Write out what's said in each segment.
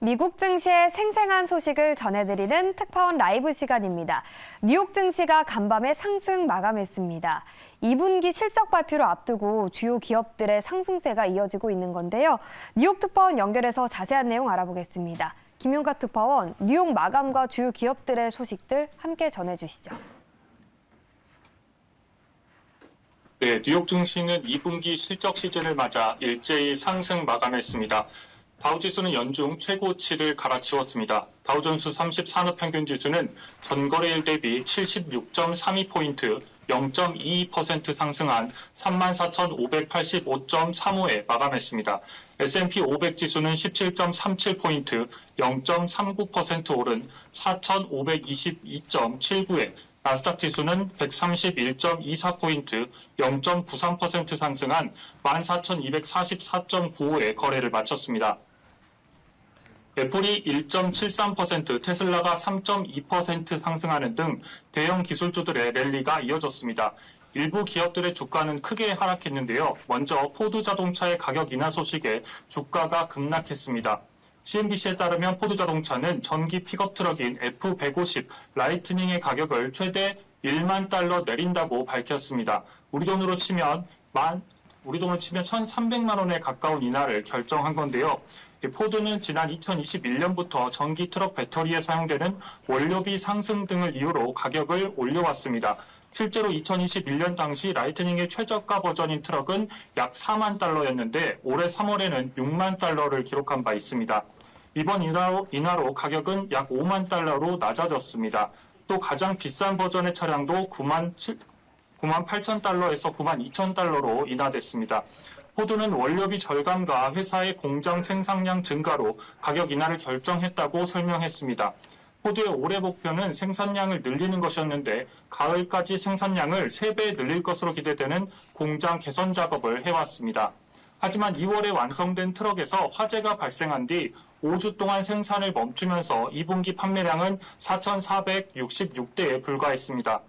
미국 증시의 생생한 소식을 전해드리는 특파원 라이브 시간입니다. 뉴욕 증시가 간밤에 상승 마감했습니다. 2분기 실적 발표를 앞두고 주요 기업들의 상승세가 이어지고 있는 건데요. 뉴욕 특파원 연결해서 자세한 내용 알아보겠습니다. 김용가 특파원, 뉴욕 마감과 주요 기업들의 소식들 함께 전해주시죠. 네, 뉴욕 증시는 2분기 실적 시즌을 맞아 일제히 상승 마감했습니다. 다우지수는 연중 최고치를 갈아치웠습니다. 다우존스 30 산업평균지수는 전거래일 대비 76.32포인트, 0.22% 상승한 34,585.35에 마감했습니다. S&P 500 지수는 17.37포인트, 0.39% 오른 4,522.79에 나스닥 지수는 131.24포인트, 0.93% 상승한 14,244.95에 거래를 마쳤습니다. 애플이 1.73%, 테슬라가 3.2% 상승하는 등 대형 기술주들의 랠리가 이어졌습니다. 일부 기업들의 주가는 크게 하락했는데요. 먼저 포드 자동차의 가격 인하 소식에 주가가 급락했습니다. CNBC에 따르면 포드 자동차는 전기 픽업 트럭인 F150 라이트닝의 가격을 최대 1만 달러 내린다고 밝혔습니다. 우리 돈으로 치면 1,300만 원에 가까운 인하를 결정한 건데요. 포드는 지난 2021년부터 전기 트럭 배터리에 사용되는 원료비 상승 등을 이유로 가격을 올려왔습니다. 실제로 2021년 당시 라이트닝의 최저가 버전인 트럭은 약 4만 달러였는데 올해 3월에는 6만 달러를 기록한 바 있습니다. 이번 인하로 가격은 약 5만 달러로 낮아졌습니다. 또 가장 비싼 버전의 차량도 9만 8천 달러에서 9만 2천 달러로 인하됐습니다. 포드는 원료비 절감과 회사의 공장 생산량 증가로 가격 인하를 결정했다고 설명했습니다. 포드의 올해 목표는 생산량을 늘리는 것이었는데 가을까지 생산량을 3배 늘릴 것으로 기대되는 공장 개선 작업을 해왔습니다. 하지만 2월에 완성된 트럭에서 화재가 발생한 뒤 5주 동안 생산을 멈추면서 2분기 판매량은 4,466대에 불과했습니다.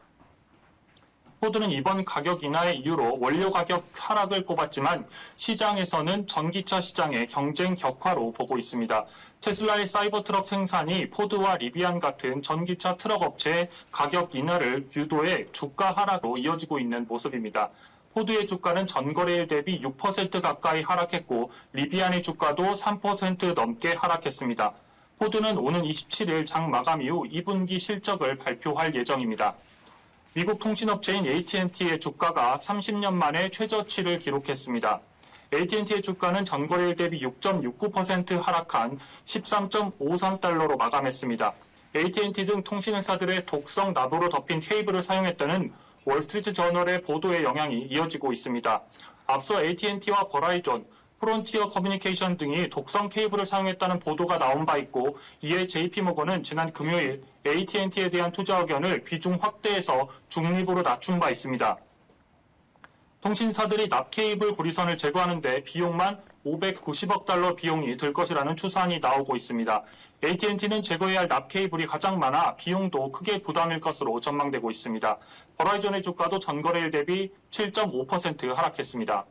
포드는 이번 가격 인하의 이유로 원료 가격 하락을 꼽았지만 시장에서는 전기차 시장의 경쟁 격화로 보고 있습니다. 테슬라의 사이버 트럭 생산이 포드와 리비안 같은 전기차 트럭 업체의 가격 인하를 유도해 주가 하락으로 이어지고 있는 모습입니다. 포드의 주가는 전거래일 대비 6% 가까이 하락했고 리비안의 주가도 3% 넘게 하락했습니다. 포드는 오는 27일 장 마감 이후 2분기 실적을 발표할 예정입니다. 미국 통신업체인 AT&T의 주가가 30년 만에 최저치를 기록했습니다. AT&T의 주가는 전거래일 대비 6.69% 하락한 13.53달러로 마감했습니다. AT&T 등 통신회사들의 독성 나부로 덮인 케이블을 사용했다는 월스트리트 저널의 보도의 영향이 이어지고 있습니다. 앞서 AT&T와 버라이존, 프론티어 커뮤니케이션 등이 독성 케이블을 사용했다는 보도가 나온 바 있고 이에 JP모건은 지난 금요일 AT&T에 대한 투자 의견을 비중 확대해서 중립으로 낮춘 바 있습니다. 통신사들이 납 케이블 구리선을 제거하는 데 비용만 590억 달러 비용이 들 것이라는 추산이 나오고 있습니다. AT&T는 제거해야 할 납 케이블이 가장 많아 비용도 크게 부담일 것으로 전망되고 있습니다. 버라이존의 주가도 전거래일 대비 7.5% 하락했습니다.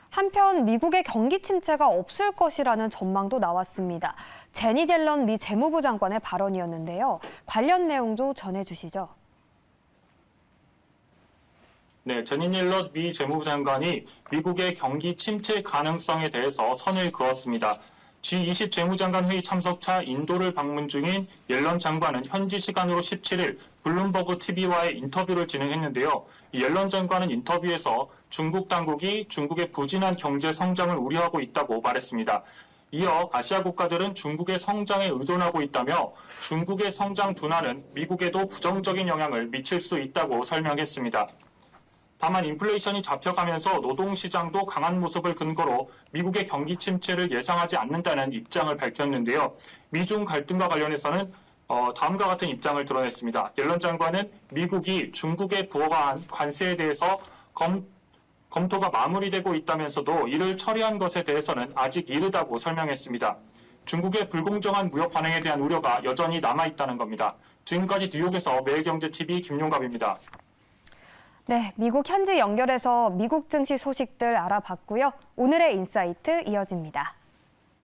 한편 미국의 경기 침체가 없을 것이라는 전망도 나왔습니다. 제니 옐런 미 재무부 장관의 발언이었는데요. 관련 내용도 전해주시죠. 네, 제니 옐런 미 재무부 장관이 미국의 경기 침체 가능성에 대해서 선을 그었습니다. G20 재무장관 회의 참석차 인도를 방문 중인 옐런 장관은 현지 시간으로 17일 블룸버그 TV와의 인터뷰를 진행했는데요. 옐런 장관은 인터뷰에서 중국 당국이 중국의 부진한 경제 성장을 우려하고 있다고 말했습니다. 이어 아시아 국가들은 중국의 성장에 의존하고 있다며 중국의 성장 둔화는 미국에도 부정적인 영향을 미칠 수 있다고 설명했습니다. 다만 인플레이션이 잡혀가면서 노동시장도 강한 모습을 근거로 미국의 경기 침체를 예상하지 않는다는 입장을 밝혔는데요. 미중 갈등과 관련해서는 다음과 같은 입장을 드러냈습니다. 옐런 장관은 미국이 중국에 부과한 관세에 대해서 검토가 마무리되고 있다면서도 이를 처리한 것에 대해서는 아직 이르다고 설명했습니다. 중국의 불공정한 무역 반응에 대한 우려가 여전히 남아있다는 겁니다. 지금까지 뉴욕에서 매일경제TV 김용갑입니다. 네, 미국 현지 연결해서 미국 증시 소식들 알아봤고요. 오늘의 인사이트 이어집니다.